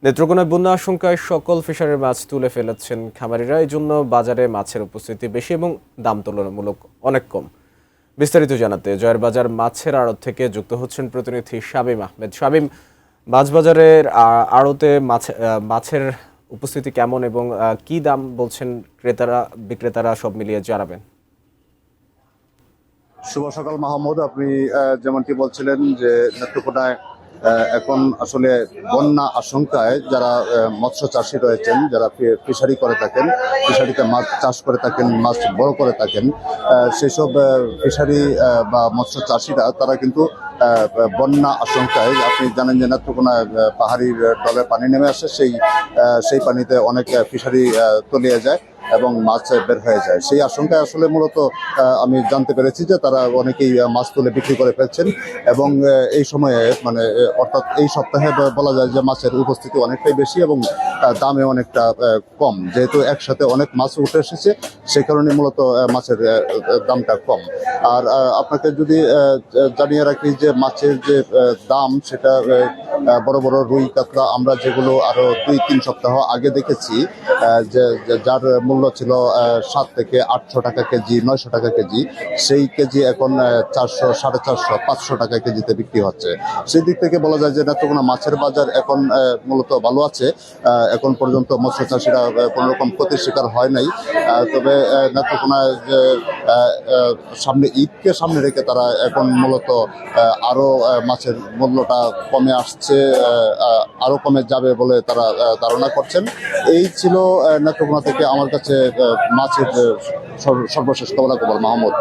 নেত্রকোনায় বন্যা আশঙ্কায় সকল ফিশারির মাছ তুলে ফেলেছেন খামারিরা। এই জন্য বাজারে মাছের উপস্থিতি বেশি এবং দাম তুলনামূলক অনেক কম। বিস্তারিত জানাতে জয়ের বাজার মাছের আড়ত থেকে যুক্ত হচ্ছেন প্রতিনিধি শামীম আহমেদ। শামীম, মাছবাজারের আড়তে মাছের উপস্থিতি কেমন এবং কি দাম বলছেন ক্রেতারা বিক্রেতারা, সব মিলিয়ে জানাবেন। শুভ সকাল মাহমুদ। আপনি যেমনটি বলছিলেন যে নেত্রকোনায় এখন আসলে বন্যা আশঙ্কায় যারা মৎস্য চাষী রয়েছেন, যারা ফিশারি করে থাকেন, ফিশারিতে মাছ চাষ করে থাকেন, মাছ বড় করে থাকেন, সেসব ফিশারি বা মৎস্য চাষীরা তারা কিন্তু বন্যা আশঙ্কায়, আপনি জানেন যে নেত্রকোনায় পাহাড়ির ঢলে পানি নেমে আসে, সেই পানিতে অনেক ফিশারি তলিয়ে যায় এবং মাছ বের হয়ে যায়। সেই আশঙ্কায় আসলে মূলত আমি জানতে পেরেছি যে তারা অনেকেই মাছ তুলে বিক্রি করে ফেলছেন এবং এই সময়ে অর্থাৎ এই সপ্তাহে বলা যায় যে মাছের উপস্থিতি অনেকটাই বেশি এবং দামে অনেকটা কম। যেহেতু একসাথে অনেক মাছ উঠে এসেছে, সেই কারণে মূলত মাছের দামটা কম। আর আপনাকে যদি জানিয়ে রাখি যে মাছের যে দাম, সেটা বড় বড় রুই কাতলা আমরা যেগুলো আরো 2-3 সপ্তাহ আগে দেখেছি, যার মূল্য ছিল 7 থেকে 800 টাকা কেজি, 900 টাকা কেজি, সেই কেজি এখন 400, 450, 500 টাকা কেজিতে বিক্রি হচ্ছে। সেই দিক থেকে বলা যায় যে নেত্রকোনা মাছের বাজার এখন মূলত ভালো আছে। এখন পর্যন্ত মৎস্য চাষিরা কোনো রকম ক্ষতির শিকার হয় নাই। তবে নেত্রকোনায় সামনে ঈদকে সামনে রেখে তারা এখন মূলত আরো মাছের মূল্যটা কমে আসছে, আরো কমে যাবে বলে তারা ধারণা করছেন। এই ছিল নেত্রকোনা থেকে আমার কাছে মাছের সর্বশেষ খবরাখবর মাহমুদ।